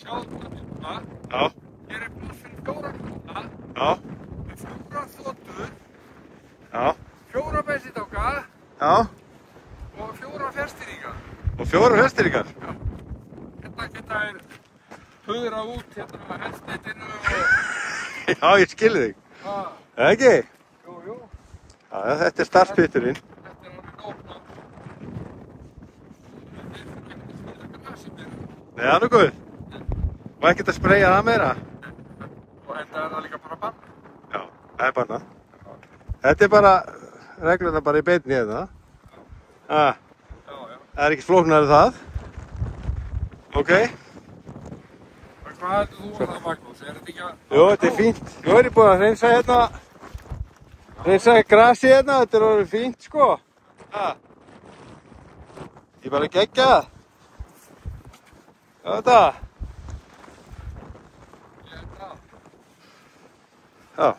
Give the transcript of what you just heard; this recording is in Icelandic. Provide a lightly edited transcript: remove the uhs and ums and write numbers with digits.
Sjáðu núna. Já. Hér er pláss fyrir 4 núna. Já. Með 4 þotur. Já. 4 bensíndánga. Já. Og 4 fjárstýringar. Og 4 fjárstýringar? Já. Hérna geta puðrað út hérna eldsneytinu og... Já, ég skilði þig. Eða ekki? Jú. Já, þetta er startspitturinn. Þetta er alveg nóg. Nei, það er nú góð. Og ekkert að spreyja það meira. Og þetta er það líka bara bann. Já, það er bannað. Þetta er bara, reglurnar bara í beinni hérna. Já. Það er ekki flóknar en það. Ok. Hvað heldur þú að það, Magnús? Er þetta ekki að... Jú, þetta er fínt. Nú er ég búinn að hreinsa hérna. Hreinsa grasið hérna, þetta er orðið fínt, sko. Ha. Ég bara geggja það. Já, þetta. Ég held það. Já.